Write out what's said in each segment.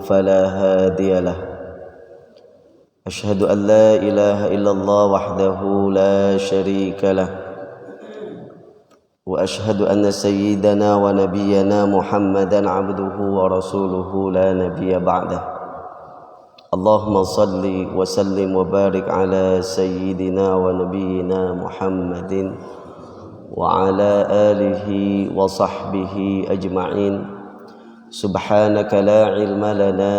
فلا هادي له أشهد أن لا إله إلا الله وحده لا شريك له وأشهد أن سيدنا ونبينا محمدا عبده ورسوله لا نبي بعده اللهم صل وسلم وبارك على سيدنا ونبينا محمد وعلى آله وصحبه أجمعين سبحانك لا علم لنا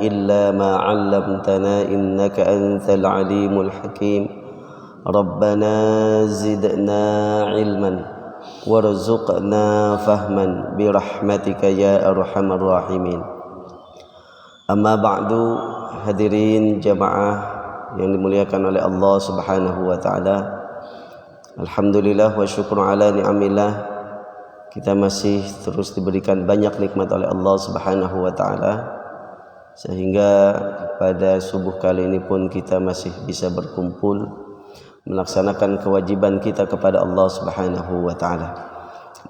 إلا ما علمتنا إنك أنت العليم الحكيم ربنا زدنا علما وارزقنا فهما برحمتك يا أرحم الراحمين. Amma ba'du, hadirin jamaah yang dimuliakan oleh Allah Subhanahu wa taala. Alhamdulillah wa syukur ala ni'amillah. Kita masih terus diberikan banyak nikmat oleh Allah Subhanahu wa taala, sehingga pada subuh kali ini pun kita masih bisa berkumpul melaksanakan kewajiban kita kepada Allah Subhanahu wa taala.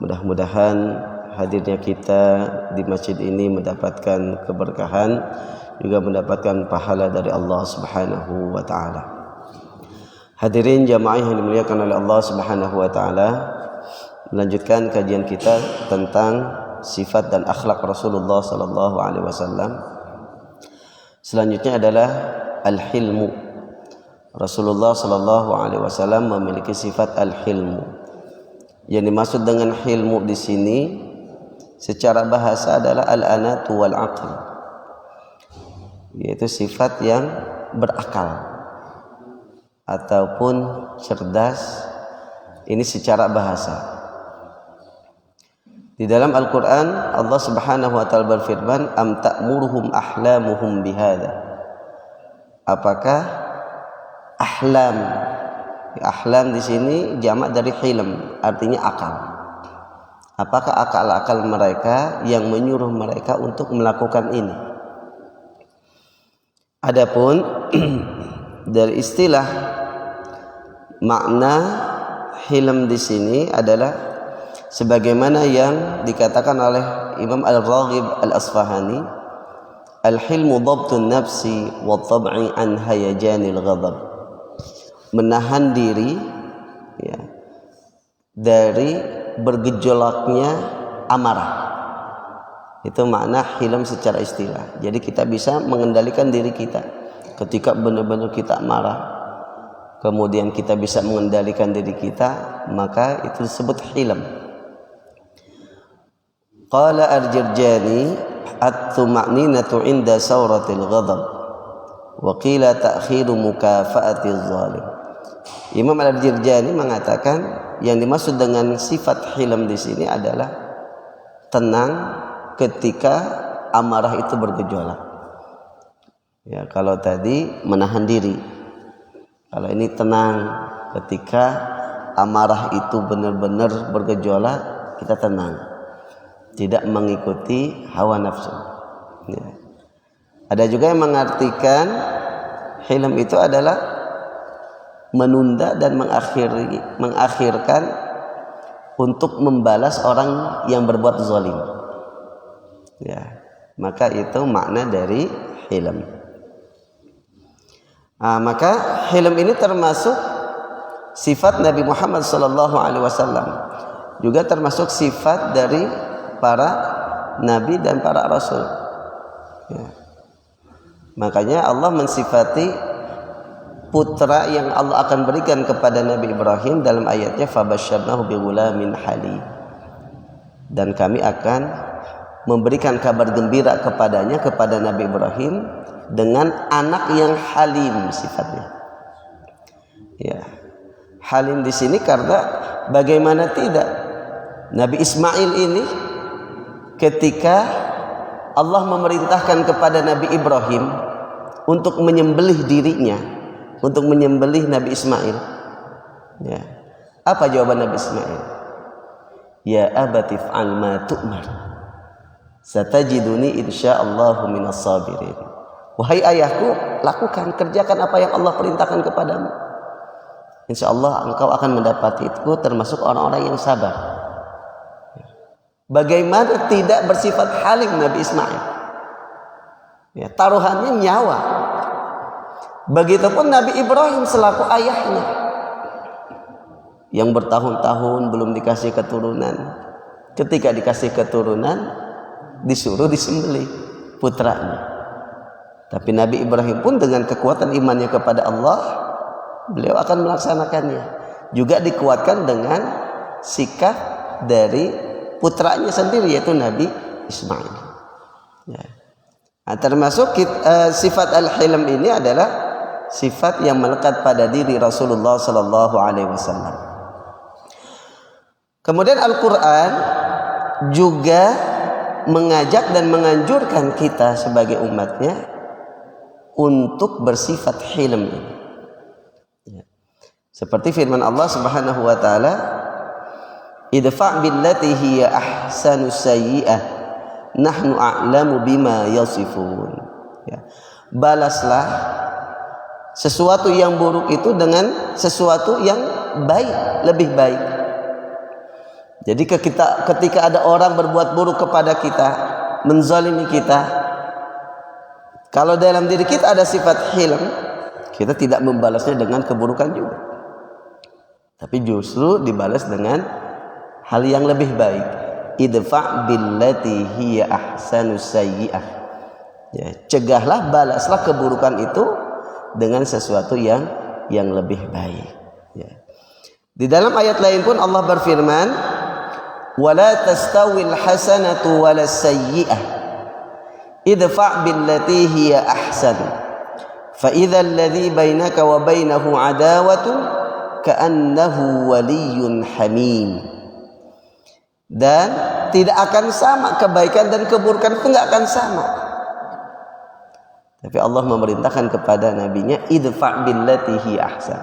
Mudah-mudahan hadirnya kita di masjid ini mendapatkan keberkahan, juga mendapatkan pahala dari Allah Subhanahu wa taala. Hadirin jamaah yang dimuliakan oleh Allah Subhanahu wa taala, melanjutkan kajian kita tentang sifat dan akhlak Rasulullah sallallahu alaihi wasallam. Selanjutnya adalah al-hilmu. Rasulullah sallallahu alaihi wasallam memiliki sifat al-hilmu. Yang dimaksud dengan hilmu di sini secara bahasa adalah al-anatu wal aql, yaitu sifat yang berakal ataupun cerdas. Ini secara bahasa. Di dalam Al-Quran Allah Subhanahu wa ta'ala berfirman, am ta'muruhum ahlamuhum bihada. Apakah ahlam? Ahlam di sini jamak dari hilm, artinya akal. Apakah akal-akal mereka yang menyuruh mereka untuk melakukan ini? Adapun dari istilah makna hilm di sini adalah sebagaimana yang dikatakan oleh Imam Al-Raghib Al-Asfahani, al-hilmu dhabtun nafsi wa tab'i an hayajanil ghadab. Menahan diri ya, dari bergejolaknya amarah. Itu makna hilm secara istilah. Jadi kita bisa mengendalikan diri kita ketika benar-benar kita marah, kemudian kita bisa mengendalikan diri kita, maka itu disebut hilm. Qala Al-Jurjani at-tuma'ninatu 'inda sawratil ghadab wa qila ta'khiru mukafa'atiz zalim. Imam Al-Jurjani mengatakan yang dimaksud dengan sifat hilm di sini adalah tenang ketika amarah itu bergejolak. Ya, kalau tadi menahan diri, kalau ini tenang ketika amarah itu benar-benar bergejolak, kita tenang, tidak mengikuti hawa nafsu. Ya. Ada juga yang mengartikan hilm itu adalah menunda dan mengakhirkan untuk membalas orang yang berbuat zalim. Ya, maka itu makna dari hilm. Maka hilm ini termasuk sifat Nabi Muhammad sallallahu alaihi wasallam, juga termasuk sifat dari para nabi dan para rasul. Ya. Makanya Allah mensifati putra yang Allah akan berikan kepada Nabi Ibrahim dalam ayatnya fabasyarnahu bighulamin halim, dan kami akan memberikan kabar gembira kepadanya, kepada Nabi Ibrahim, dengan anak yang halim sifatnya. Ya, halim di sini karena bagaimana tidak, Nabi Ismail ini ketika Allah memerintahkan kepada Nabi Ibrahim untuk menyembelih dirinya, untuk menyembelih Nabi Ismail, ya, apa jawaban Nabi Ismail? Ya abati fa'al ma tu'mar satajiduni insyaallahu minas sabirin. Wahai ayahku, lakukan, kerjakan apa yang Allah perintahkan kepadamu. Insyaallah engkau akan mendapatiku termasuk orang-orang yang sabar. Bagaimana tidak bersifat halim Nabi Ismail? Ya, taruhannya nyawa. Begitupun Nabi Ibrahim selaku ayahnya yang bertahun-tahun belum dikasih keturunan. Ketika dikasih keturunan, disuruh disembelih putranya. Tapi Nabi Ibrahim pun dengan kekuatan imannya kepada Allah, beliau akan melaksanakannya. Juga dikuatkan dengan sikap dari putranya sendiri, yaitu Nabi Ismail. Ya. Nah, termasuk sifat al-hilm ini adalah sifat yang melekat pada diri Rasulullah sallallahu alaihi wasallam. Kemudian Al-Qur'an juga mengajak dan menganjurkan kita sebagai umatnya untuk bersifat hilm. Seperti firman Allah Subhanahu wa taala, idfa' billati hiya ahsanu sayyi'ah nahnu a'lamu bima yasifun. Ya. Balaslah sesuatu yang buruk itu dengan sesuatu yang baik, lebih baik. Jadi ketika ada orang berbuat buruk kepada kita, menzalimi kita, kalau dalam diri kita ada sifat hilm, kita tidak membalasnya dengan keburukan juga, tapi justru dibalas dengan hal yang lebih baik. Idfa' billati hiya ahsanu sayyi'ah. Ya, cegahlah, balaslah keburukan itu dengan sesuatu yang lebih baik. Ya. Di dalam ayat lain pun Allah berfirman, wala tastawil hasanatu walas sayyi'ah idfa' billati hiya ahsan fa idzal ladzi bainaka wa bainahu adawatun ka'annahu waliyyun hamim. Dan tidak akan sama, kebaikan dan keburukan itu enggak akan sama. Tapi Allah memerintahkan kepada nabinya, idfa' billati hiya ahsan.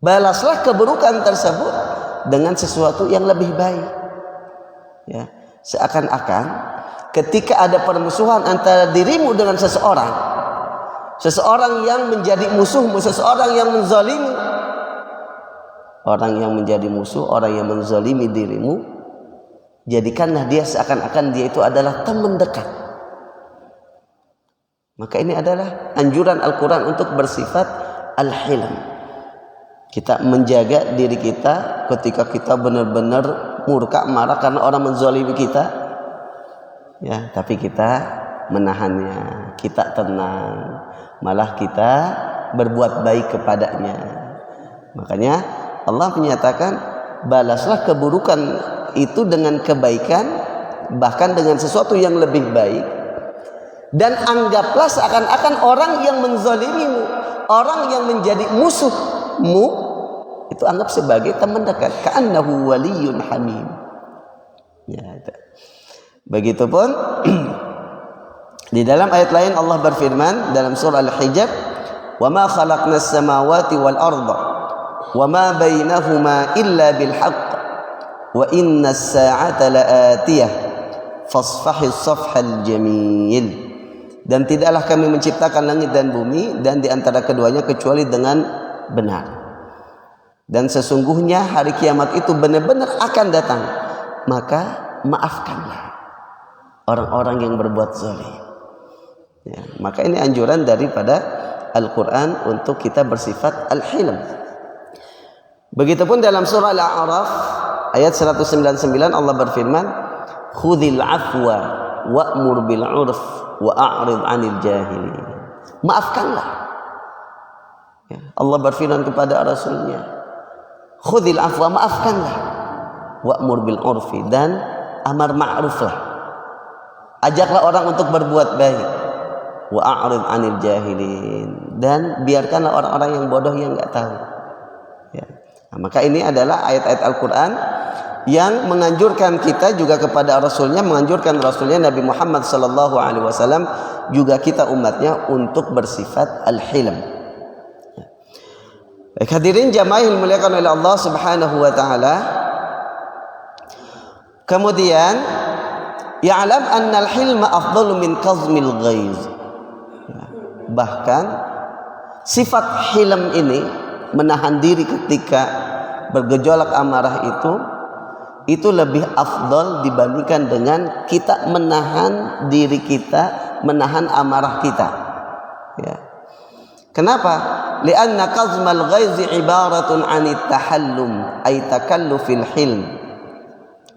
Balaslah keburukan tersebut dengan sesuatu yang lebih baik. Ya, seakan-akan ketika ada permusuhan antara dirimu dengan seseorang, seseorang yang menjadi musuhmu, seseorang yang menzalimi, orang yang menjadi musuh, orang yang menzalimi dirimu, jadikanlah dia seakan-akan dia itu adalah teman dekat. Maka ini adalah anjuran Al-Quran untuk bersifat al-hilm. Kita menjaga diri kita ketika kita benar-benar murka, marah karena orang menzalimi kita, ya, tapi kita menahannya, kita tenang, malah kita berbuat baik kepadanya. Makanya Allah menyatakan, balaslah keburukan itu dengan kebaikan, bahkan dengan sesuatu yang lebih baik. Dan anggaplah seakan-akan orang yang menzalimimu, orang yang menjadi musuhmu, itu anggap sebagai teman dekat. Ka'annahu waliyyun hamim. Ya, itu. Begitupun di dalam ayat lain Allah berfirman dalam surah Al-Hijr, "Wa ma khalaqnas samawati wal arda wa ma bainahuma illa bil haqq wa innas sa'ata la'atiyah fasfahis safhal jamil." Dan tidaklah kami menciptakan langit dan bumi dan di antara keduanya kecuali dengan benar. Dan sesungguhnya hari kiamat itu benar-benar akan datang. Maka maafkanlah orang-orang yang berbuat zalim. Ya, maka ini anjuran daripada Al-Quran untuk kita bersifat al-hilm. Begitupun dalam surah Al-A'raf ayat 199 Allah berfirman, khudhil afwa wa'mur bil 'urf wa a'rid 'anil jahilin. Maafkanlah. Ya, Allah berfirman kepada Rasulnya, khudhil afwa, maafkanlah, wa'mur bil 'urfi, dan amar ma'ruflah, ajaklah orang untuk berbuat baik, wa a'rid 'anil jahilin, dan biarkanlah orang-orang yang bodoh yang enggak tahu. Ya. Nah, maka ini adalah ayat-ayat Al-Quran yang menganjurkan kita juga kepada Rasulnya, menganjurkan Rasulnya Nabi Muhammad sallallahu alaihi wasallam, juga kita umatnya untuk bersifat al-hilm. Hadirin jamaah yang dimuliakan oleh Allah Subhanahu wa taala. Kemudian ya'lam anna al-hilma afdalu min kazmil ghaiz. Bahkan sifat hilm ini, menahan diri ketika bergejolak amarah itu lebih afdal dibandingkan dengan kita menahan diri kita menahan amarah kita. Ya. Kenapa? Li'anna qazmal ghaizi ibaratun 'anit tahallum ay takallufil hilm.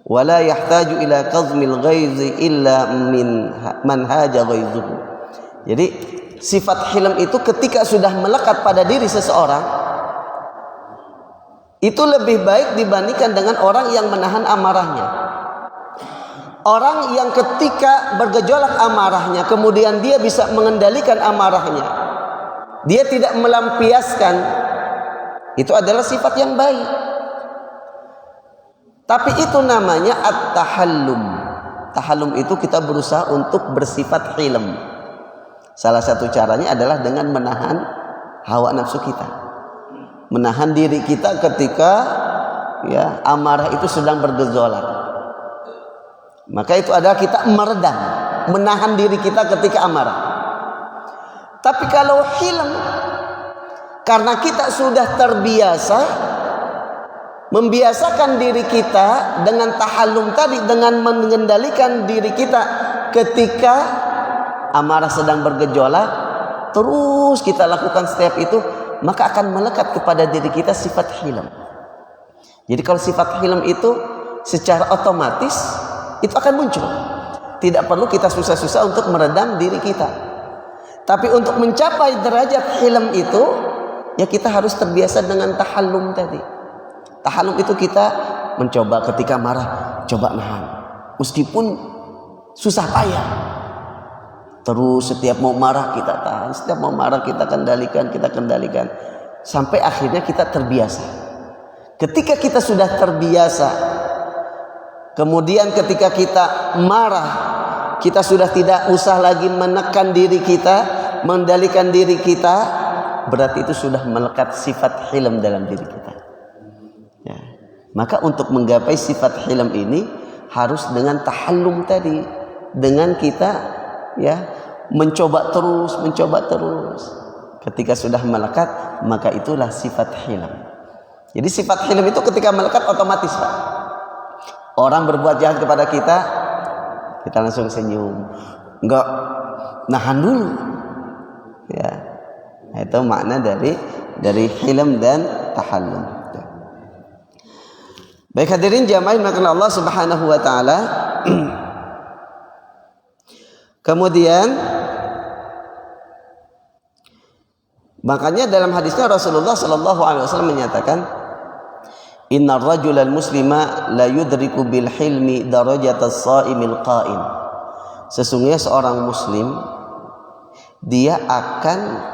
Wa la yahtaju ila qazmil ghaizi illa min man haja ghaizuhu. Jadi sifat hilm itu ketika sudah melekat pada diri seseorang, itu lebih baik dibandingkan dengan orang yang menahan amarahnya. Orang yang ketika bergejolak amarahnya, kemudian dia bisa mengendalikan amarahnya, dia tidak melampiaskan, itu adalah sifat yang baik. Tapi itu namanya at-tahallum. Tahallum itu kita berusaha untuk bersifat hilm. Salah satu caranya adalah dengan menahan hawa nafsu kita, menahan diri kita ketika ya amarah itu sedang bergejolak. Maka itu adalah kita meredam, menahan diri kita ketika amarah. Tapi kalau hilm, karena kita sudah terbiasa membiasakan diri kita dengan tahallum tadi, dengan mengendalikan diri kita ketika amarah sedang bergejolak, terus kita lakukan setiap itu, maka akan melekat kepada diri kita sifat hilm. Jadi kalau sifat hilm itu secara otomatis itu akan muncul. Tidak perlu kita susah-susah untuk meredam diri kita. Tapi untuk mencapai derajat hilm itu, ya kita harus terbiasa dengan tahallum tadi. Tahallum itu kita mencoba ketika marah, coba nahan. Meskipun susah payah. Terus setiap mau marah kita tahan, setiap mau marah kita kendalikan, sampai akhirnya kita terbiasa. Ketika kita sudah terbiasa, kemudian ketika kita marah, kita sudah tidak usah lagi menekan diri kita, mengendalikan diri kita, berarti itu sudah melekat sifat hilm dalam diri kita. Ya. Maka untuk menggapai sifat hilm ini harus dengan tahallum tadi, dengan kita ya mencoba terus. Ketika sudah melekat, maka itulah sifat hilm. Jadi sifat hilm itu ketika melekat otomatis, Pak. Orang berbuat jahat kepada kita langsung senyum, enggak nahan dulu. Ya, itu makna dari hilm dan tahallum. Baik hadirin jamaah dimuliakan Allah Subhanahu wa taala. Kemudian makanya dalam hadisnya Rasulullah sallallahu alaihi wasallam menyatakan, innar rajulal muslima la yudriku bil hilmi darajatas shaimil qa'im. Sesungguhnya seorang muslim dia akan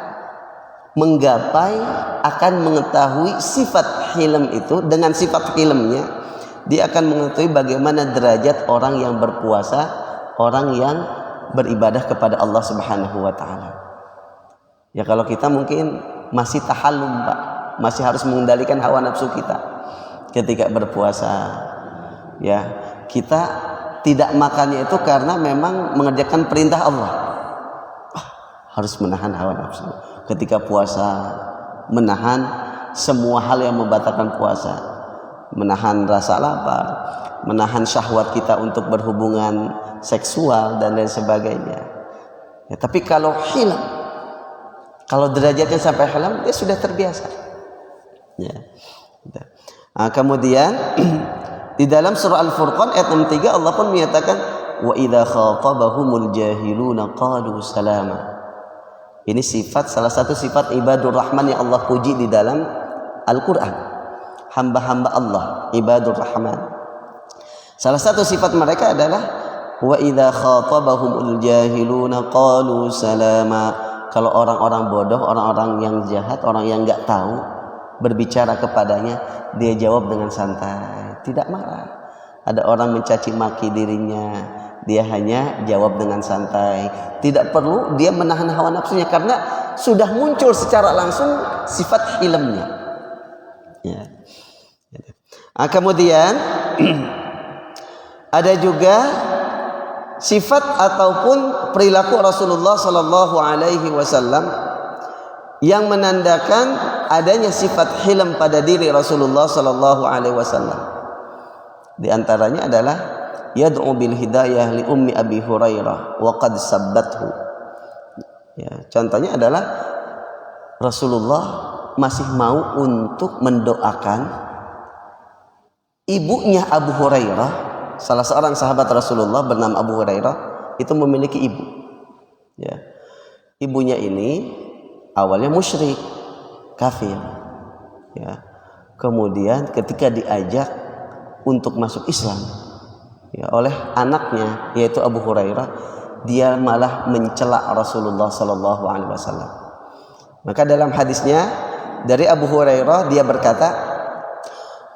menggapai, akan mengetahui sifat hilm itu. Dengan sifat hilmnya dia akan mengetahui bagaimana derajat orang yang berpuasa, orang yang beribadah kepada Allah Subhanahu wa taala. Ya kalau kita mungkin masih tahallum, Pak, masih harus mengendalikan hawa nafsu kita ketika berpuasa. Ya, kita tidak makannya itu karena memang mengerjakan perintah Allah. Harus menahan hawa nafsu. Ketika puasa, menahan semua hal yang membatalkan puasa. Menahan rasa lapar, menahan syahwat kita untuk berhubungan seksual dan lain sebagainya. Ya, tapi kalau hilm, kalau derajatnya sampai hilm, dia sudah terbiasa. Ya. Nah, kemudian di dalam surah Al-Furqan ayat 63 Allah pun menyatakan wa idza khatabahumul jahiluna qalu salama. Ini sifat, salah satu sifat ibadur rahman yang Allah puji di dalam Al-Qur'an. Hamba-hamba Allah, ibadur rahman. Salah satu sifat mereka adalah wa idza khatabahumul jahiluna qalu salama. Kalau orang-orang bodoh, orang-orang yang jahat, orang yang enggak tahu berbicara kepadanya, dia jawab dengan santai, tidak marah. Ada orang mencaci maki dirinya, dia hanya jawab dengan santai, tidak perlu dia menahan hawa nafsunya karena sudah muncul secara langsung sifat hilmnya. Ya. Nah, kemudian ada juga sifat ataupun perilaku Rasulullah Sallallahu Alaihi Wasallam yang menandakan adanya sifat hilm pada diri Rasulullah Sallallahu Alaihi Wasallam. Di antaranya adalah yad'u bil hidayah li ummi Abi Hurairah wa qad sabbathu. Ya, contohnya adalah Rasulullah masih mau untuk mendoakan ibunya Abu Hurairah. Salah seorang sahabat Rasulullah bernama Abu Hurairah itu memiliki ibu. Ya. Ibunya ini awalnya musyrik, kafir. Ya. Kemudian ketika diajak untuk masuk Islam, ya, oleh anaknya yaitu Abu Hurairah, dia malah mencela Rasulullah sallallahu alaihi wasallam. Maka dalam hadisnya dari Abu Hurairah dia berkata,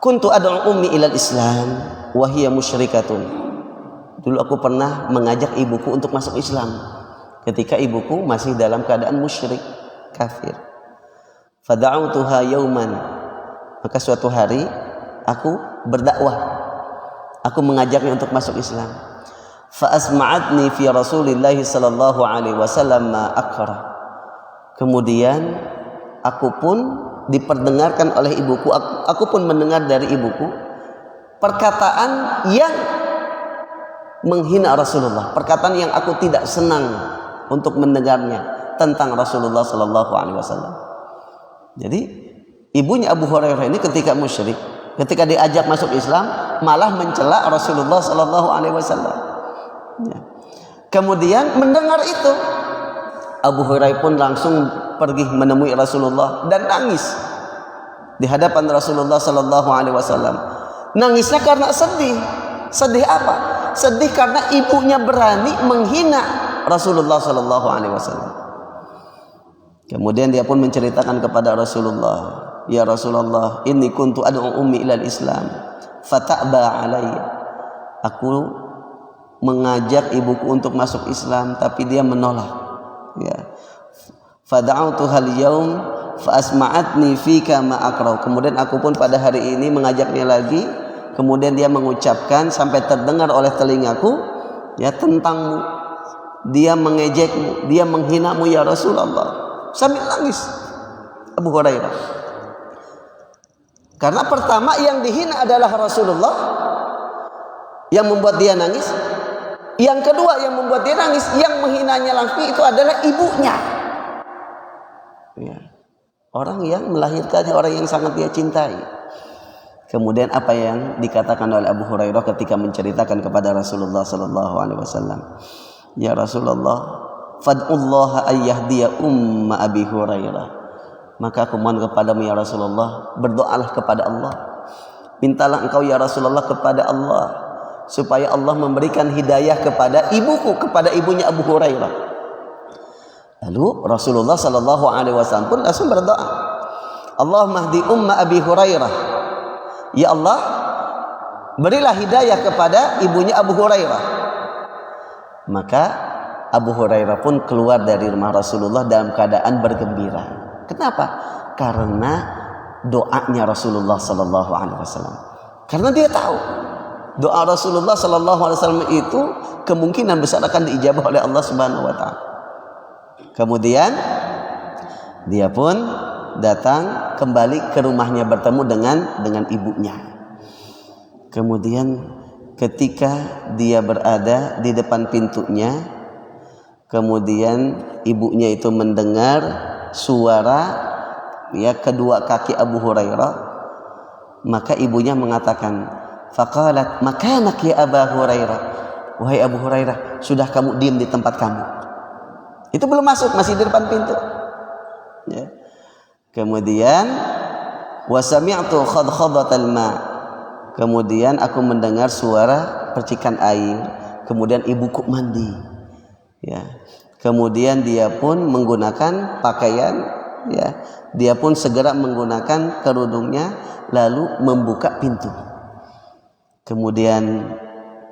"Kuntu ad'u ummi ilal Islam wa hiya musyrikatun." Dulu aku pernah mengajak ibuku untuk masuk Islam ketika ibuku masih dalam keadaan musyrik, kafir. Fada'utuha yauman. Maka suatu hari aku berdakwah. Aku mengajaknya untuk masuk Islam. Fa asma'atni fi Rasulillah sallallahu alaihi wasallam ma akra. Kemudian aku pun diperdengarkan oleh ibuku, aku pun mendengar dari ibuku perkataan yang menghina Rasulullah, perkataan yang aku tidak senang untuk mendengarnya tentang Rasulullah sallallahu alaihi wasallam. Jadi ibunya Abu Hurairah ini ketika musyrik, ketika diajak masuk Islam malah mencela Rasulullah sallallahu alaihi wasallam. Ya. Kemudian mendengar itu, Abu Hurairah pun langsung pergi menemui Rasulullah dan nangis di hadapan Rasulullah sallallahu alaihi wasallam. Nangisnya karena sedih. Sedih apa? Sedih karena ibunya berani menghina Rasulullah sallallahu alaihi wasallam. Kemudian dia pun menceritakan kepada Rasulullah, "Ya Rasulullah, inni kuntu ad'u ummi ilal Islam, fata'ba alayya." Aku mengajak ibuku untuk masuk Islam tapi dia menolak. Ya. Fada'utuha al-yaum fa asma'atni fika ma akrahu. Kemudian aku pun pada hari ini mengajaknya lagi, kemudian dia mengucapkan sampai terdengar oleh telingaku, ya, tentangmu. Dia mengejekmu, dia menghinamu ya Rasulullah. Sambil nangis Abu Hurairah. Karena pertama yang dihina adalah Rasulullah, yang membuat dia nangis. Yang kedua yang membuat dia nangis, yang menghinanya langsung itu adalah ibunya. Ya. Orang yang melahirkannya, orang yang sangat dia cintai. Kemudian apa yang dikatakan oleh Abu Hurairah ketika menceritakan kepada Rasulullah sallallahu alaihi wasallam? Ya Rasulullah, fad'ullaha ayyahdiya umma Abi Hurairah. Maka aku mohon kepadamu ya Rasulullah, berdoalah kepada Allah. Mintalah engkau ya Rasulullah kepada Allah supaya Allah memberikan hidayah kepada ibuku, kepada ibunya Abu Hurairah. Lalu Rasulullah sallallahu alaihi wasallam pun langsung berdoa, Allahumma hdi umma Abi Hurairah. Ya Allah, berilah hidayah kepada ibunya Abu Hurairah. Maka Abu Hurairah pun keluar dari rumah Rasulullah dalam keadaan bergembira. Kenapa? Karena doanya Rasulullah sallallahu alaihi wasallam. Karena dia tahu doa Rasulullah sallallahu alaihi wasallam itu kemungkinan besar akan diijabah oleh Allah Subhanahu wa taala. Kemudian dia pun datang kembali ke rumahnya bertemu dengan ibunya. Kemudian ketika dia berada di depan pintunya, kemudian ibunya itu mendengar suara, ya, kedua kaki Abu Hurairah, maka ibunya mengatakan, faqalat makanak ya Abu Hurairah. Wahai Abu Hurairah, sudah kamu diam di tempat kamu. Itu belum masuk, masih di depan pintu. Ya. Kemudian wasami'tu khadkhadatal ma. Kemudian aku mendengar suara percikan air. Kemudian ibuku mandi. Ya. Kemudian dia pun menggunakan pakaian, ya. Dia pun segera menggunakan kerudungnya lalu membuka pintu. Kemudian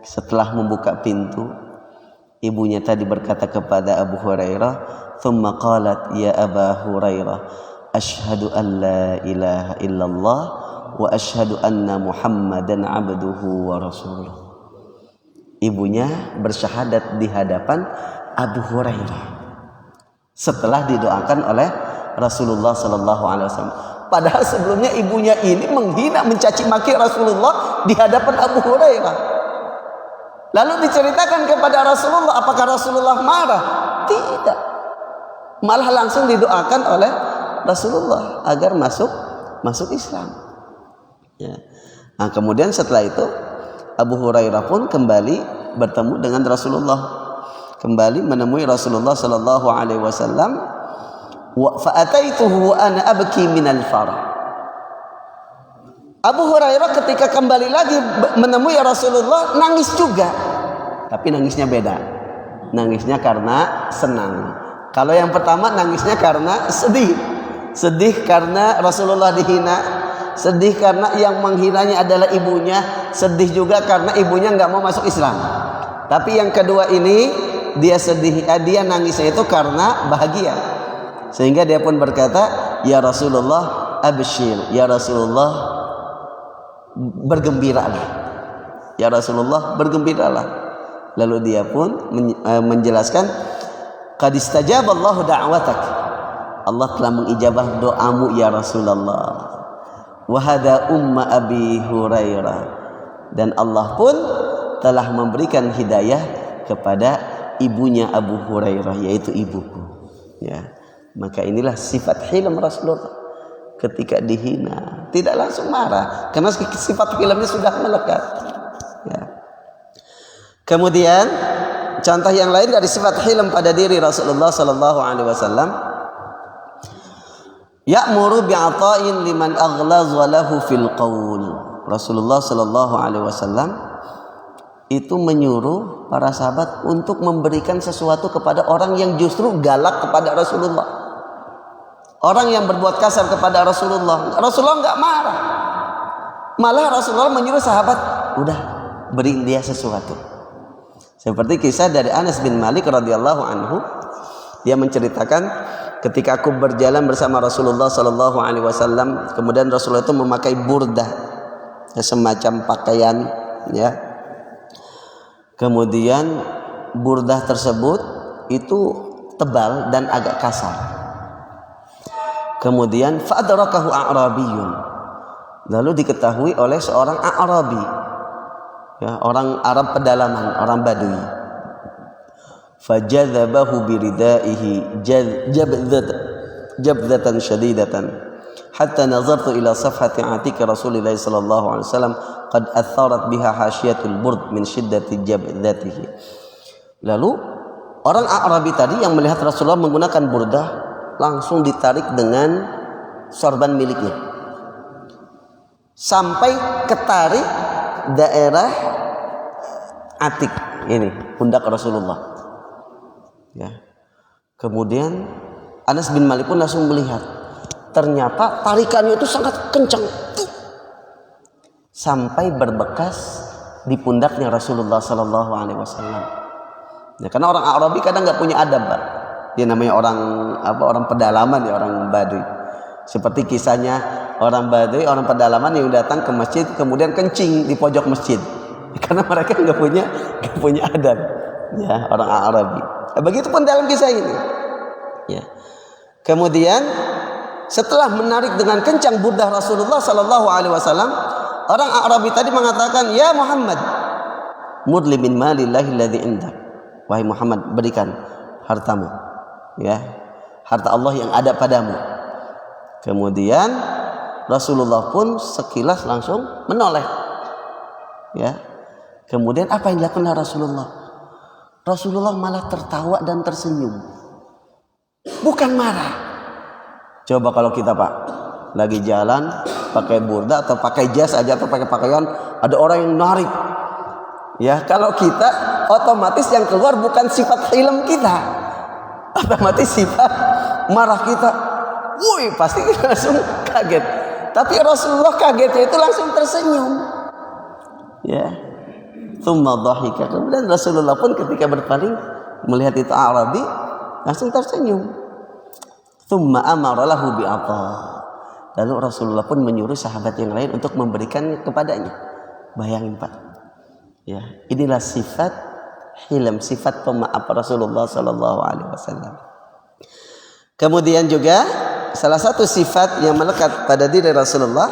setelah membuka pintu, ibunya tadi berkata kepada Abu Hurairah, "Tsumma qalat ya Aba Hurairah, asyhadu an la ilaha illallah wa asyhadu anna Muhammadan abduhu wa rasuluh." Ibunya bersyahadat di hadapan Abu Hurairah setelah didoakan oleh Rasulullah sallallahu alaihi wasallam. Padahal sebelumnya ibunya ini menghina, mencaci maki Rasulullah di hadapan Abu Hurairah. Lalu diceritakan kepada Rasulullah, apakah Rasulullah marah? Tidak. Malah langsung didoakan oleh Rasulullah agar masuk Islam. Ya. Nah, kemudian setelah itu Abu Hurairah pun kembali bertemu dengan Rasulullah, kembali menemui Rasulullah sallallahu alaihi wasallam. Wa fa'ataituhu wa ana abki minal farah. Abu Hurairah ketika kembali lagi menemui Rasulullah nangis juga, tapi nangisnya beda. Nangisnya karena senang. Kalau yang pertama nangisnya karena sedih. Sedih karena Rasulullah dihina, sedih karena yang menghinanya adalah ibunya, sedih juga karena ibunya nggak mau masuk Islam. Tapi yang kedua ini dia sedih, dia nangisnya itu karena bahagia. Sehingga dia pun berkata, "Ya Rasulullah, abshir, ya Rasulullah, bergembiralah. Ya Rasulullah, bergembiralah." Lalu dia pun menjelaskan, "Qad istajaballahu da'watak." Allah telah mengijabah doamu ya Rasulullah. Wa hada umma Abi Hurairah. Dan Allah pun telah memberikan hidayah kepada ibunya Abu Hurairah, yaitu ibuku. Ya. Maka inilah sifat hilm Rasulullah. Ketika dihina tidak langsung marah, karena sifat hilmnya sudah melekat. Ya. Kemudian contoh yang lain dari sifat hilm pada diri Rasulullah sallallahu alaihi wasallam, ya'muru bi'ata'in liman aghlaza lahu fil qaul. Rasulullah sallallahu alaihi wasallam itu menyuruh para sahabat untuk memberikan sesuatu kepada orang yang justru galak kepada Rasulullah. Orang yang berbuat kasar kepada Rasulullah, Rasulullah nggak marah. Malah Rasulullah menyuruh sahabat, udah beri dia sesuatu. Seperti kisah dari Anas bin Malik radhiyallahu anhu, dia menceritakan ketika aku berjalan bersama Rasulullah sallallahu alaihi wasallam, kemudian Rasulullah itu memakai burdah, semacam pakaian, ya. Kemudian burdah tersebut itu tebal dan agak kasar. Kemudian fa'adrakahu a'rabiyun. Lalu diketahui oleh seorang A'rabi, ya, orang Arab pedalaman, orang Badui. Fajadzabahu biridaihi jabdatan syadidatan hatta nazartu ila safhati atik Rasulillah sallallahu alaihi wasallam qad atharat biha hasyiatul burd min shiddati jabdatihi. Lalu orang A'rabi tadi yang melihat Rasulullah menggunakan burdah langsung ditarik dengan sorban miliknya sampai ketarik daerah atik ini, pundak Rasulullah. Ya. Kemudian Anas bin Malik pun langsung melihat, ternyata tarikannya itu sangat kencang sampai berbekas di pundaknya Rasulullah Sallallahu Alaihi Wasallam. Ya, karena orang Arabi kadang nggak punya adab, Pak. Dia namanya orang pedalaman, ya, orang Badui. Seperti kisahnya orang Badui, orang pedalaman yang datang ke masjid kemudian kencing di pojok masjid, karena mereka nggak punya adab, ya, orang Arabi. Begitupun dalam kisah ini, ya. Kemudian setelah menarik dengan kencang burdah Rasulullah Sallallahu Alaihi Wasallam, orang Arabi tadi mengatakan, "Ya Muhammad, mudli min malillahi alladzi indak." Wahai Muhammad, berikan hartamu, ya, harta Allah yang ada padamu. Kemudian Rasulullah pun sekilas langsung menoleh, ya. Kemudian apa yang dilakukan Rasulullah? Rasulullah malah tertawa dan tersenyum, bukan marah. Coba kalau kita, Pak, lagi jalan pakai burda atau pakai jas aja atau pakai pakaian, ada orang yang narik, ya, kalau kita otomatis yang keluar bukan sifat hilm kita, otomatis sifat marah kita. Woi, pasti kita langsung kaget. Tapi Rasulullah kagetnya itu langsung tersenyum, ya. Tsumma dhahika. Kemudian Rasulullah pun ketika berpaling melihat itu Arabi langsung tersenyum. Tsumma amara lahu bi'ata. Lalu Rasulullah pun menyuruh sahabat yang lain untuk memberikan kepadanya. Bayangin, Pak. Ya, inilah sifat hilm, sifat pemaaf Rasulullah sallallahu alaihi wasallam. Kemudian juga salah satu sifat yang melekat pada diri Rasulullah,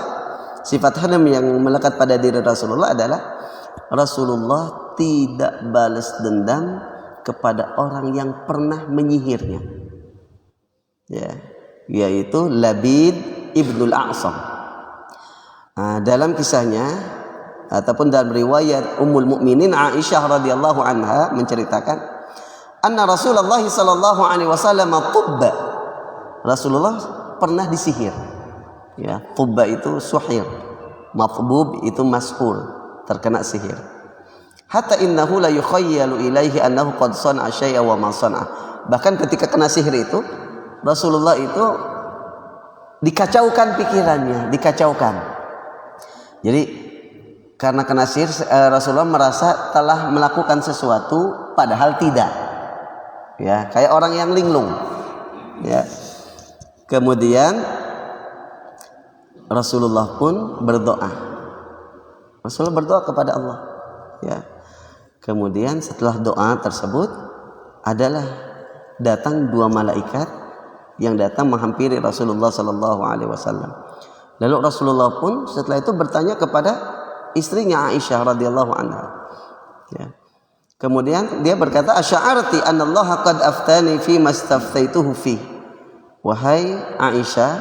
sifat hilm yang melekat pada diri Rasulullah adalah Rasulullah tidak balas dendam kepada orang yang pernah menyihirnya, ya, yaitu Labid ibnul A'sam. Dalam kisahnya ataupun dalam riwayat Ummul Mukminin Aisyah radhiyallahu anha menceritakan, anna Rasulullah sallallahu alaihi wasallam tubba. Rasulullah pernah disihir. Ya, tubba itu suhir, matbub itu mashur, terkena sihir. Hatta innahu la yukhayyalu ilaihi annahu qad sana'a syai'a wa ma sana'a. Bahkan ketika kena sihir itu, Rasulullah itu dikacaukan pikirannya, dikacaukan. Jadi karena kena sihir, Rasulullah merasa telah melakukan sesuatu padahal tidak. Ya, kayak orang yang linglung. Ya. Kemudian Rasulullah pun berdoa. Rasulullah berdoa kepada Allah. Ya. Kemudian setelah doa tersebut adalah datang dua malaikat yang datang menghampiri Rasulullah sallallahu alaihi wasallam. Lalu Rasulullah pun setelah itu bertanya kepada istrinya Aisyah radhiyallahu anha. Ya. Kemudian dia berkata, asy'arti anna Allah qad aftani fi mastaftaituhu fi. Wahai Aisyah,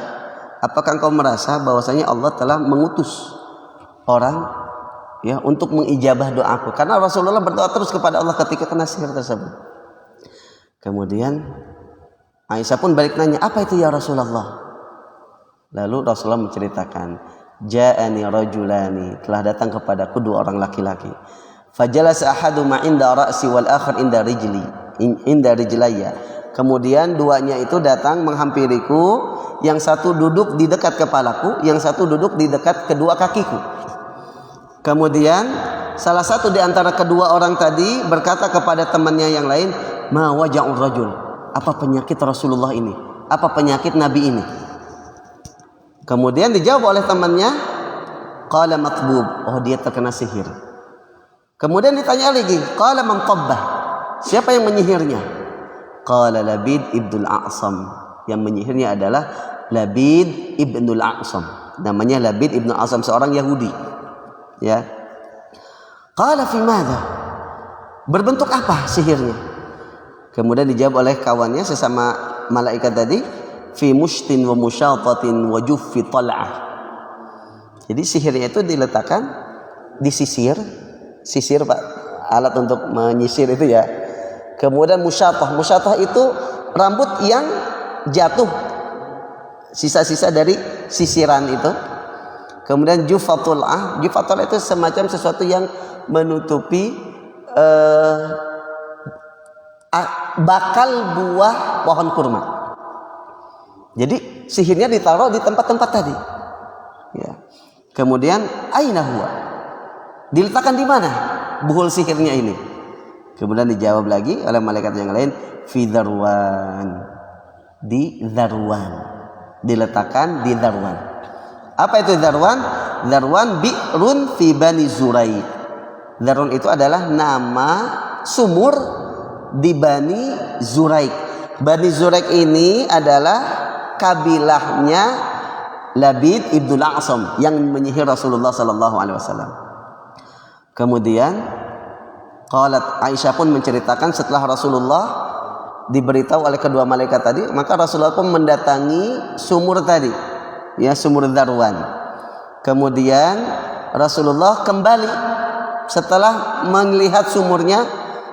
apakah engkau merasa bahwasanya Allah telah mengutus orang, ya, untuk mengijabah doaku? Karena Rasulullah berdoa terus kepada Allah ketika kena sihir tersebut. Kemudian Aisyah pun balik nanya, apa itu ya Rasulullah? Lalu Rasulullah menceritakan, ja'ani rajulani, telah datang kepada kedua orang laki-laki. Fajalasa ahaduma inda ra'si wal akhar inda rijlayya. Kemudian duanya itu datang menghampiriku, yang satu duduk di dekat kepalaku, yang satu duduk di dekat kedua kakiku. Kemudian salah satu di antara kedua orang tadi berkata kepada temannya yang lain, ma waja'ur rajul, apa penyakit Rasulullah ini? Apa penyakit Nabi ini? Kemudian dijawab oleh temannya, qala matbub, oh dia terkena sihir. Kemudian ditanya lagi, qala man tabbah, siapa yang menyihirnya? Qala Labid ibnul A'sam, yang menyihirnya adalah Labid ibnul A'sam. Namanya Labid ibnul A'sam, seorang Yahudi. Ya. Qala fi madza? Berbentuk apa sihirnya? Kemudian dijawab oleh kawannya sesama malaikat tadi, fi mushtin wa musyatatin wa juffi tal'ah. Jadi sihirnya itu diletakkan di sisir Pak, alat untuk menyisir itu ya. Kemudian musyatah itu rambut yang jatuh, sisa-sisa dari sisiran itu. Kemudian jufatul itu semacam sesuatu yang menutupi bakal buah pohon kurma. Jadi sihirnya ditaruh di tempat-tempat tadi. Ya. Kemudian aina huwa? Diletakkan di mana buhul sihirnya ini? Kemudian dijawab lagi oleh malaikat yang lain, fi Dharwan, di Dharwan, diletakkan di Dharwan. Apa itu Dharwan? Dharwan bi'run fi Bani Zuraik. Dharwan itu adalah nama sumur di Bani Zuraik. Bani Zuraik ini adalah kabilahnya Labid ibnul A'sam yang menyihir Rasulullah sallallahu alaihi wasallam. Kemudian qalat Aisyah pun menceritakan, setelah Rasulullah diberitahu oleh kedua malaikat tadi, maka Rasulullah pun mendatangi sumur tadi, ya, sumur Dharwan. Kemudian Rasulullah kembali setelah melihat sumurnya.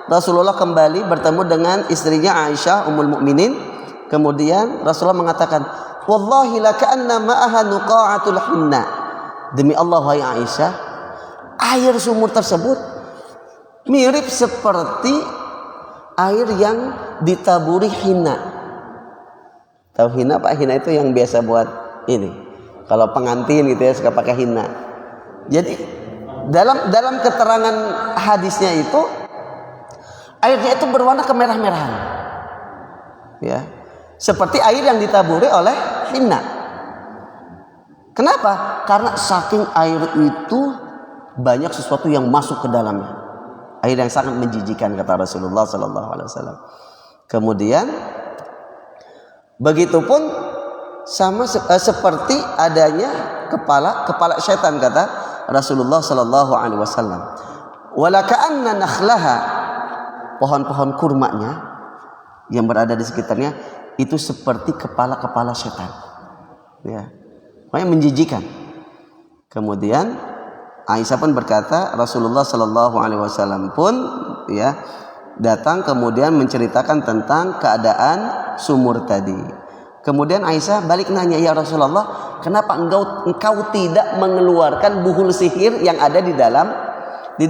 Rasulullah kembali bertemu dengan istrinya Aisyah Ummul Mukminin. Kemudian Rasulullah mengatakan, wallahi laka'anna ma'aha nuqa'atul hinna. Demi Allah wahai Aisyah, air sumur tersebut mirip seperti air yang ditaburi hina. Tahu hina Pak? Hina itu yang biasa buat ini. Kalau pengantin gitu ya suka pakai hina. Jadi dalam keterangan hadisnya itu airnya itu berwarna kemerah-merahan. Ya. Seperti air yang ditaburi oleh hina. Kenapa? Karena saking air itu banyak sesuatu yang masuk ke dalamnya. Air yang sangat menjijikan, kata Rasulullah sallallahu alaihi wasallam. Kemudian begitupun sama seperti adanya kepala setan, kata Rasulullah sallallahu alaihi wasallam. wala ka'anna nakhlaha, pohon-pohon kurmanya yang berada di sekitarnya itu seperti kepala-kepala setan. Ya. Makanya menjijikan. Kemudian Aisyah pun berkata, Rasulullah Shallallahu Alaihi Wasallam pun ya datang kemudian menceritakan tentang keadaan sumur tadi. Kemudian Aisyah balik nanya, ya Rasulullah, kenapa engkau tidak mengeluarkan buhul sihir yang ada di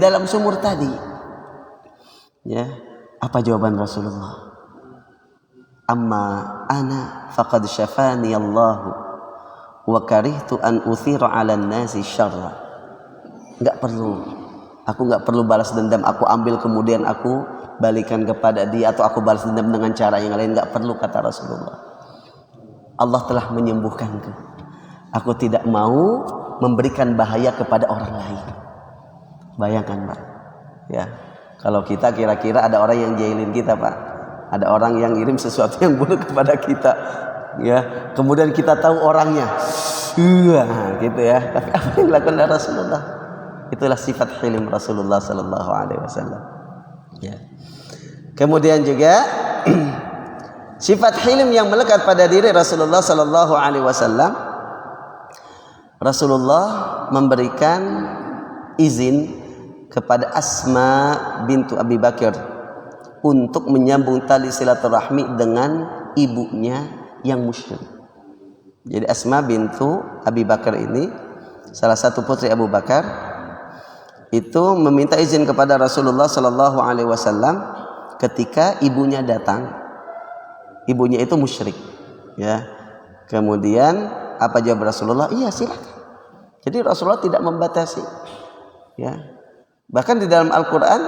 dalam sumur tadi? Ya, apa jawaban Rasulullah? Amma ana faqad syafani Allah wa karihtu an uthira 'alan nasi syarra. Enggak perlu. Aku enggak perlu balas dendam, aku ambil kemudian aku balikan kepada dia, atau aku balas dendam dengan cara yang lain, enggak perlu, kata Rasulullah. Allah telah menyembuhkanku. Aku tidak mau memberikan bahaya kepada orang lain. Bayangkan, Pak. Ya. Kalau kita kira-kira ada orang yang jahilin kita, Pak. Ada orang yang ngirim sesuatu yang buruk kepada kita, ya. Kemudian kita tahu orangnya, gitu ya. Tapi apa yang dilakukan oleh Rasulullah? Itulah sifat hilim Rasulullah Sallallahu Alaihi Wasallam. Ya. Kemudian juga sifat hilim yang melekat pada diri Rasulullah Sallallahu Alaihi Wasallam. Rasulullah memberikan izin kepada Asma bintu Abi Bakar untuk menyambung tali silaturahmi dengan ibunya yang musyrik. Jadi Asma bintu Abi Bakar ini salah satu putri Abu Bakar, itu meminta izin kepada Rasulullah Sallallahu Alaihi Wasallam ketika ibunya datang. Ibunya itu musyrik, ya. Kemudian apa jawab Rasulullah? Iya, silakan. Jadi Rasulullah tidak membatasi, ya. Bahkan di dalam Al-Quran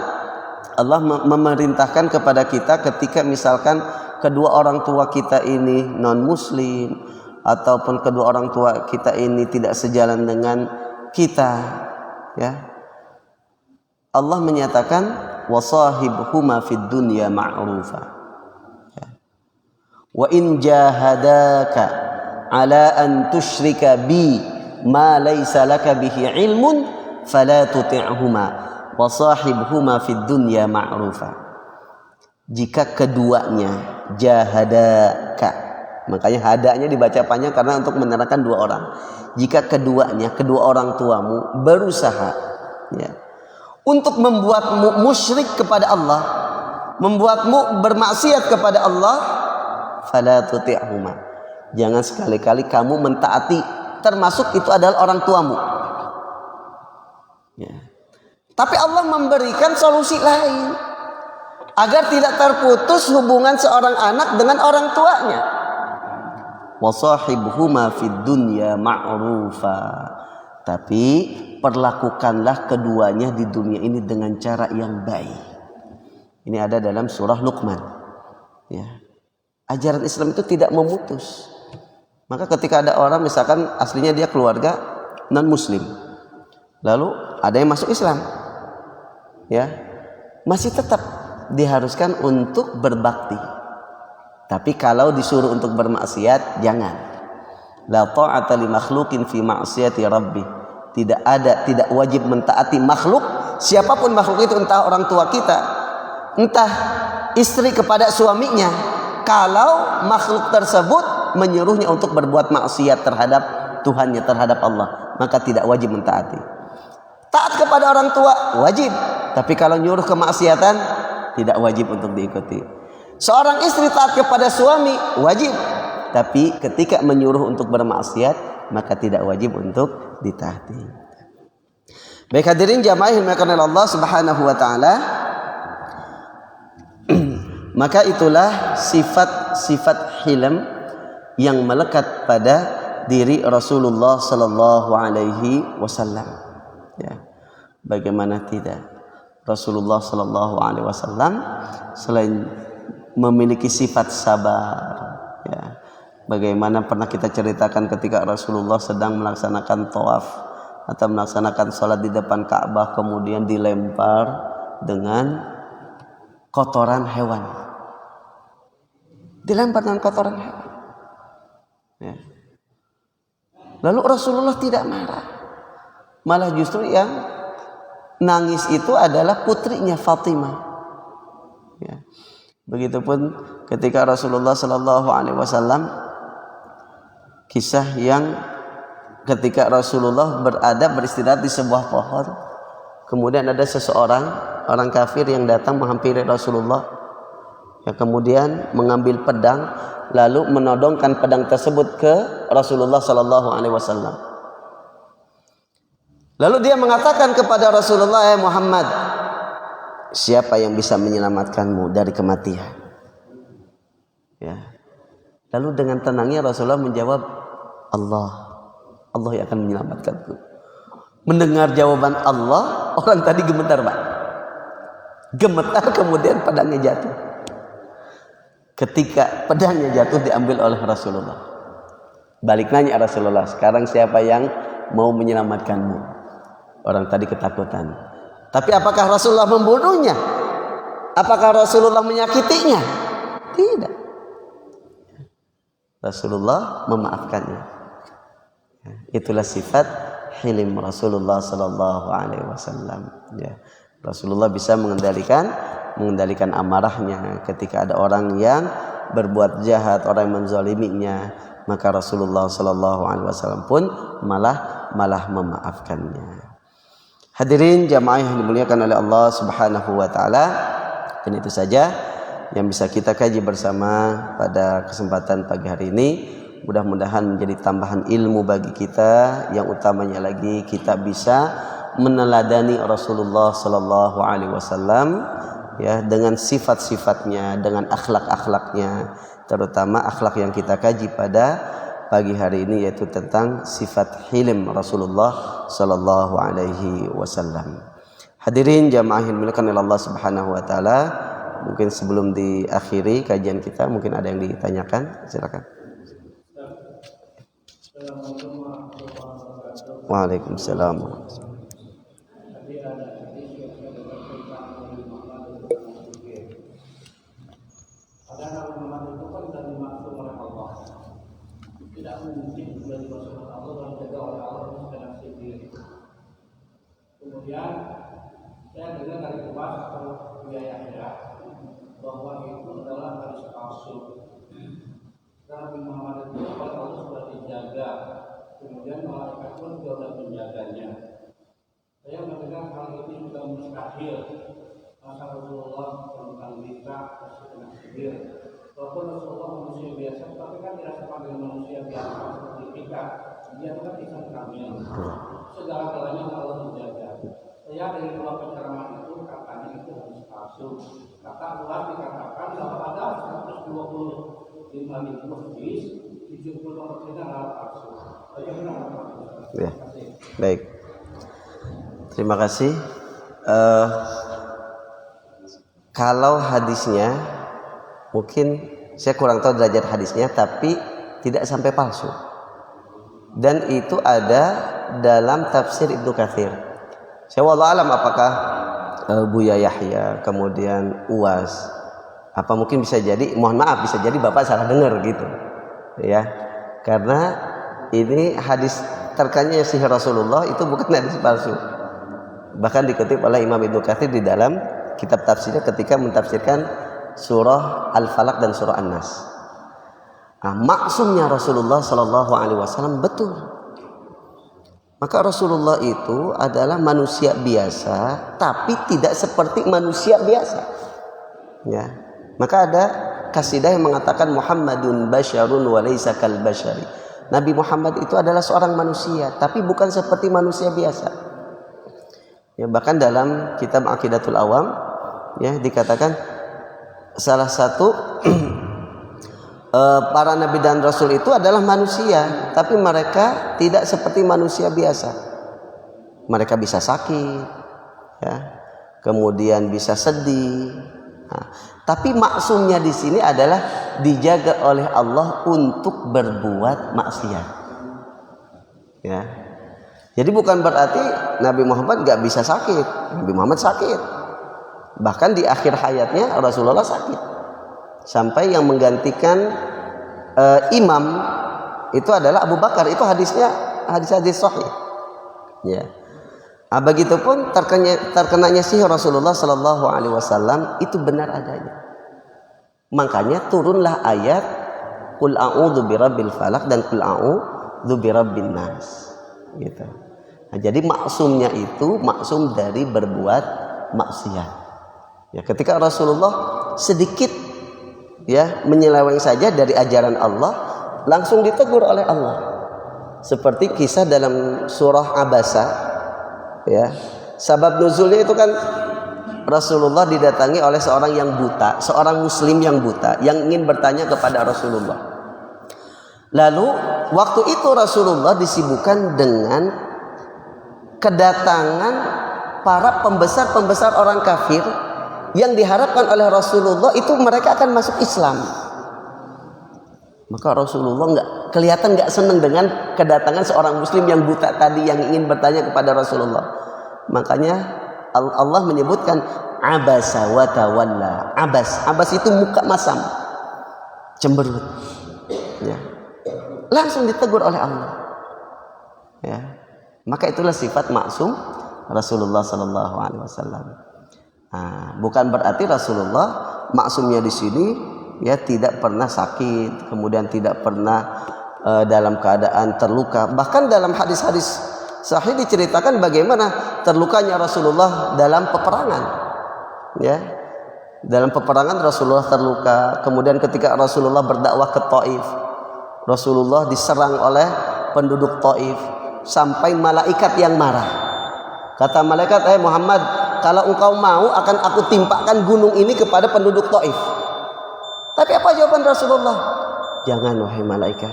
Allah memerintahkan kepada kita ketika misalkan kedua orang tua kita ini non muslim, ataupun kedua orang tua kita ini tidak sejalan dengan kita, ya, Allah menyatakan wasahibhuma fid dunya ma'rufa, ya. Wa in jahadaka ala an tusyrika bi ma laysa laka bihi ilmun fala tuti'huma wasahibhuma fid dunya ma'rufa. Jika keduanya jahadaka, makanya hadanya dibaca panjang karena untuk menerangkan dua orang. Jika keduanya, kedua orang tuamu berusaha, ya, untuk membuatmu musyrik kepada Allah, membuatmu bermaksiat kepada Allah, fala tuti'huma, jangan sekali-kali kamu mentaati, termasuk itu adalah orang tuamu, ya. Tapi Allah memberikan solusi lain agar tidak terputus hubungan seorang anak dengan orang tuanya. Wasahibhuma fid dunya ma'rufa. Tapi perlakukanlah keduanya di dunia ini dengan cara yang baik. Ini ada dalam surah Luqman. Ya. Ajaran Islam itu tidak memutus. Maka ketika ada orang misalkan aslinya dia keluarga non muslim, lalu ada yang masuk Islam, ya, masih tetap diharuskan untuk berbakti. Tapi kalau disuruh untuk bermaksiat, jangan. La ta'ata li makhluqin fi ma'siyati rabbi. Tidak wajib mentaati makhluk, siapapun makhluk itu, entah orang tua kita, entah istri kepada suaminya, kalau makhluk tersebut menyuruhnya untuk berbuat maksiat terhadap Tuhannya, terhadap Allah, maka tidak wajib mentaati. Taat kepada orang tua wajib, tapi kalau nyuruh kemaksiatan tidak wajib untuk diikuti. Seorang istri taat kepada suami wajib, tapi ketika menyuruh untuk bermaksiat maka tidak wajib untuk ditaati. Baik hadirin jamaah yang dimuliakan oleh Allah Subhanahu wa taala, maka itulah sifat-sifat hilm yang melekat pada diri Rasulullah sallallahu alaihi wasallam. Ya. Bagaimana tidak? Rasulullah sallallahu alaihi wasallam selain memiliki sifat sabar, ya, bagaimana pernah kita ceritakan ketika Rasulullah sedang melaksanakan tawaf atau melaksanakan sholat di depan Ka'bah, kemudian dilempar dengan kotoran hewan, dilempar dengan kotoran hewan, ya. Lalu Rasulullah tidak marah, malah justru yang nangis itu adalah putrinya Fatimah. Ya. Begitupun ketika Rasulullah Shallallahu Alaihi Wasallam, kisah yang ketika Rasulullah beristirahat di sebuah pohon, kemudian ada seseorang orang kafir yang datang menghampiri Rasulullah, yang kemudian mengambil pedang lalu menodongkan pedang tersebut ke Rasulullah Shallallahu Alaihi Wasallam. Lalu dia mengatakan kepada Rasulullah, Muhammad, siapa yang bisa menyelamatkanmu dari kematian? Ya. Lalu dengan tenangnya Rasulullah menjawab, Allah yang akan menyelamatkanku. Mendengar jawaban Allah, orang tadi gemetar, Pak. Gemetar, kemudian pedangnya jatuh. Ketika pedangnya jatuh diambil oleh Rasulullah. Balik nanya Rasulullah, sekarang siapa yang mau menyelamatkanmu? Orang tadi ketakutan. Tapi apakah Rasulullah membunuhnya? Apakah Rasulullah menyakitinya? Tidak. Rasulullah memaafkannya. Itulah sifat hilim Rasulullah Sallallahu Alaihi Wasallam. Ya. Rasulullah bisa mengendalikan amarahnya ketika ada orang yang berbuat jahat, orang yang menzaliminya, maka Rasulullah Sallallahu Alaihi Wasallam pun malah memaafkannya. Hadirin jamaah yang dimuliakan oleh Allah Subhanahu wa taala, dan itu saja yang bisa kita kaji bersama pada kesempatan pagi hari ini. Mudah-mudahan menjadi tambahan ilmu bagi kita, yang utamanya lagi kita bisa meneladani Rasulullah sallallahu alaihi wasallam ya, dengan sifat-sifatnya, dengan akhlak-akhlaknya, terutama akhlak yang kita kaji pada pagi hari ini, yaitu tentang sifat hilim Rasulullah sallallahu alaihi wasallam. Hadirin jamaah yang dimuliakan oleh Allah Subhanahu wa taala, mungkin sebelum diakhiri kajian kita mungkin ada yang ditanyakan, silakan. Waalaikumsalam. Tidak mungkin juga dimasukkan Allah dan dijaga oleh Allah dengan sendiri. Kemudian saya dengar dari Tuhan atau Yahya bahwa itu adalah hadis palsu. Karena Nabi Muhammad itu oleh Allah sudah dijaga, kemudian malaikat pun juga sudah menjaganya. Saya mendengar hal itu juga mustahil. Masa Rasulullah tentang bisa dengan sendiri. Walaupun Rasulullah manusia biasa, tapi kan tidak sama dengan manusia biasa seperti kita. Dia kan insan kamil. Segala-galanya Allah menjaga. Saya dari dua pencerahan itu katanya itu harus palsu. Kata Allah dikatakan bahwa ada 125.000 hadis, 70% adalah palsu. Bagaimana palsu? Ya. Baik. Terima kasih. Kalau hadisnya mungkin saya kurang tahu derajat hadisnya, tapi tidak sampai palsu. Dan itu ada dalam tafsir Ibnu Katsir. Saya wallahu alam apakah Buya Yahya, kemudian Uwas, apa mungkin bisa jadi, mohon maaf bisa jadi Bapak salah dengar gitu. Ya. Karena ini hadis terkanya sihir Rasulullah itu bukan hadis palsu. Bahkan dikutip oleh Imam Ibnu Katsir di dalam kitab tafsirnya ketika mentafsirkan surah Al-Falaq dan surah An-Nas. Nah, maksumnya Rasulullah Sallallahu Alaihi Wasallam betul. Maka Rasulullah itu adalah manusia biasa, tapi tidak seperti manusia biasa. Ya, maka ada kasidah yang mengatakan Muhammadun basyarun wa laisa kal basyari. Nabi Muhammad itu adalah seorang manusia, tapi bukan seperti manusia biasa. Ya, bahkan dalam kitab Aqidatul Awam ya dikatakan salah satu para nabi dan rasul itu adalah manusia, tapi mereka tidak seperti manusia biasa. Mereka bisa sakit, ya, kemudian bisa sedih. Nah, tapi maksumnya di sini adalah dijaga oleh Allah untuk berbuat maksiat. Ya, jadi bukan berarti Nabi Muhammad nggak bisa sakit. Nabi Muhammad sakit. Bahkan di akhir hayatnya Rasulullah sakit. Sampai yang menggantikan imam itu adalah Abu Bakar. Itu hadisnya hadis-hadis sahih. Ya. Begitupun terkenanya sihir Rasulullah Sallallahu Alaihi Wasallam itu benar adanya. Makanya turunlah ayat Qul a'udzu birabbil falaq dan Qul a'udzu birabbin nas. Gitu. Nah, jadi maksumnya itu maksum dari berbuat maksiat. Ya, ketika Rasulullah sedikit ya menyeleweng saja dari ajaran Allah, langsung ditegur oleh Allah. Seperti kisah dalam surah Abasa, ya. Sabab nuzulnya itu kan Rasulullah didatangi oleh seorang yang buta, seorang muslim yang buta yang ingin bertanya kepada Rasulullah. Lalu waktu itu Rasulullah disibukkan dengan kedatangan para pembesar-pembesar orang kafir yang diharapkan oleh Rasulullah itu mereka akan masuk Islam. Maka Rasulullah kelihatan nggak senang dengan kedatangan seorang muslim yang buta tadi yang ingin bertanya kepada Rasulullah. Makanya Allah menyebutkan abasa wa tawalla. Abas itu muka masam, cemberut. Ya. Langsung ditegur oleh Allah. Ya. Maka itulah sifat maksum Rasulullah Sallallahu Alaihi Wasallam. Bukan berarti Rasulullah maksumnya di sini ya tidak pernah sakit, kemudian tidak pernah dalam keadaan terluka. Bahkan dalam hadis-hadis sahih diceritakan bagaimana terlukanya Rasulullah dalam peperangan. Ya, dalam peperangan Rasulullah terluka. Kemudian ketika Rasulullah berdakwah ke Taif, Rasulullah diserang oleh penduduk Taif sampai malaikat yang marah. Kata malaikat, Muhammad, kalau engkau mau akan aku timpakan gunung ini kepada penduduk Taif. Tapi apa jawaban Rasulullah? Jangan wahai malaikat.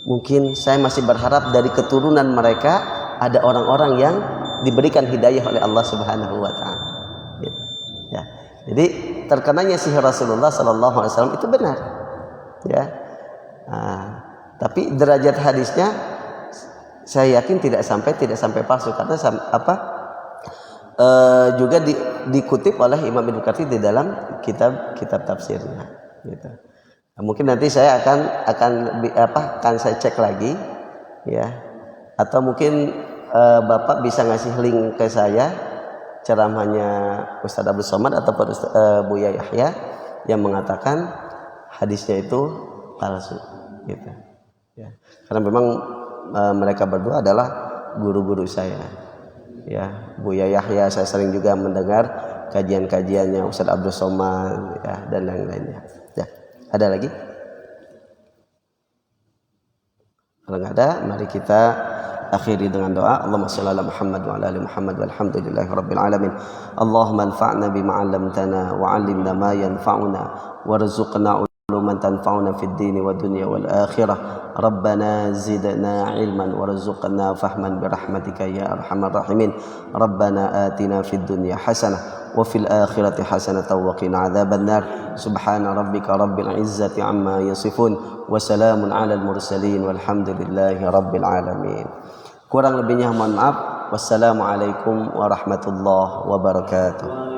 Mungkin saya masih berharap dari keturunan mereka ada orang-orang yang diberikan hidayah oleh Allah Subhanahu wa taala. Ya. Jadi terkenanya sihir Rasulullah Sallallahu Alaihi Wasallam itu benar. Ya. Tapi derajat hadisnya saya yakin tidak sampai palsu karena juga dikutip oleh Imam Ibnu Katsir di dalam kitab tafsirnya. Gitu. Nah, mungkin nanti saya akan saya cek lagi, ya. Atau mungkin Bapak bisa ngasih link ke saya ceramahnya Ustaz Abdul Somad atau Buya Yahya yang mengatakan hadisnya itu palsu. Gitu. Ya. Karena memang mereka berdua adalah guru-guru saya. Ya, Buya Yahya saya sering juga mendengar kajian-kajiannya Ustaz Abdul Somad ya, dan lain-lainnya. Ya, ada lagi? Kalau nggak ada, mari kita akhiri dengan doa. Allahumma shalli ala Muhammad wa ala ali Muhammad walhamdulillahi rabbil alamin. Allahumma anfa'na bima 'allamtana wa 'allimna ma yanfa'una warzuqna علوما تنفعنا في الدين والدنيا والآخرة ربنا زدنا علما وارزقنا فهما برحمتك يا أرحم الراحمين ربنا آتنا في الدنيا حسنة وفي الآخرة حسنة وقنا عذاب النار سبحان ربك رب العزة عما يصفون وسلام على المرسلين والحمد لله رب العالمين. Kurang lebihnya mohon maaf. Wassalamualaikum warahmatullahi wabarakatuh.